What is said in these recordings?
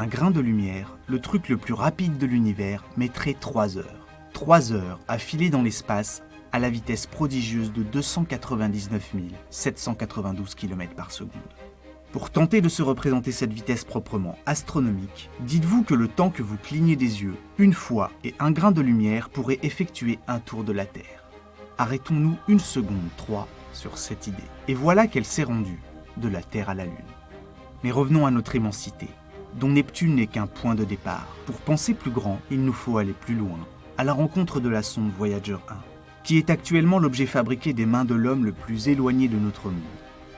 Un grain de lumière, le truc le plus rapide de l'univers, mettrait 3 heures. 3 heures à filer dans l'espace à la vitesse prodigieuse de 299 792 km par seconde. Pour tenter de se représenter cette vitesse proprement astronomique, dites-vous que le temps que vous clignez des yeux, une fois et un grain de lumière pourrait effectuer un tour de la Terre. Arrêtons-nous 1 seconde 3 sur cette idée. Et voilà qu'elle s'est rendue, de la Terre à la Lune. Mais revenons à notre immensité, dont Neptune n'est qu'un point de départ. Pour penser plus grand, il nous faut aller plus loin, à la rencontre de la sonde Voyager 1, qui est actuellement l'objet fabriqué des mains de l'homme le plus éloigné de notre monde.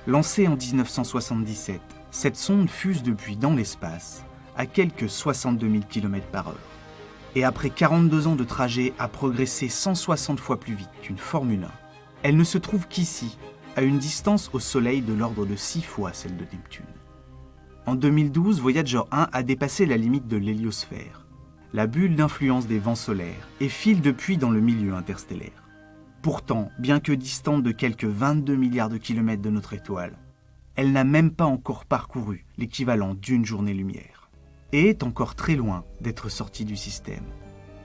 Lancée en 1977, cette sonde fuse depuis dans l'espace, à quelques 62 000 km par heure. Et après 42 ans de trajet a progressé 160 fois plus vite qu'une Formule 1. Elle ne se trouve qu'ici, à une distance au Soleil de l'ordre de 6 fois celle de Neptune. En 2012, Voyager 1 a dépassé la limite de l'héliosphère, la bulle d'influence des vents solaires, et file depuis dans le milieu interstellaire. Pourtant, bien que distante de quelques 22 milliards de kilomètres de notre étoile, elle n'a même pas encore parcouru l'équivalent d'une journée-lumière, et est encore très loin d'être sortie du système,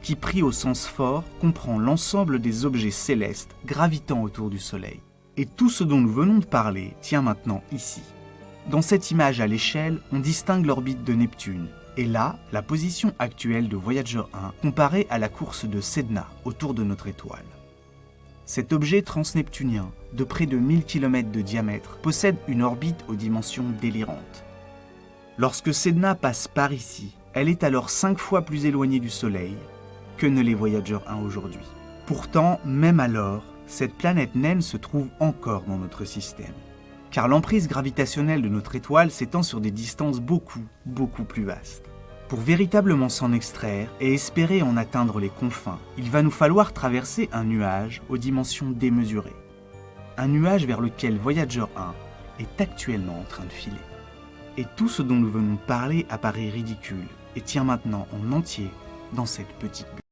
qui, pris au sens fort, comprend l'ensemble des objets célestes gravitant autour du Soleil. Et tout ce dont nous venons de parler tient maintenant ici. Dans cette image à l'échelle, on distingue l'orbite de Neptune, et là, la position actuelle de Voyager 1 comparée à la course de Sedna autour de notre étoile. Cet objet transneptunien, de près de 1000 km de diamètre, possède une orbite aux dimensions délirantes. Lorsque Sedna passe par ici, elle est alors 5 fois plus éloignée du Soleil que ne l'est Voyager 1 aujourd'hui. Pourtant, même alors, cette planète naine se trouve encore dans notre système, car l'emprise gravitationnelle de notre étoile s'étend sur des distances beaucoup plus vastes. Pour véritablement s'en extraire et espérer en atteindre les confins, il va nous falloir traverser un nuage aux dimensions démesurées. Un nuage vers lequel Voyager 1 est actuellement en train de filer. Et tout ce dont nous venons de parler apparaît ridicule et tient maintenant en entier dans cette petite bulle.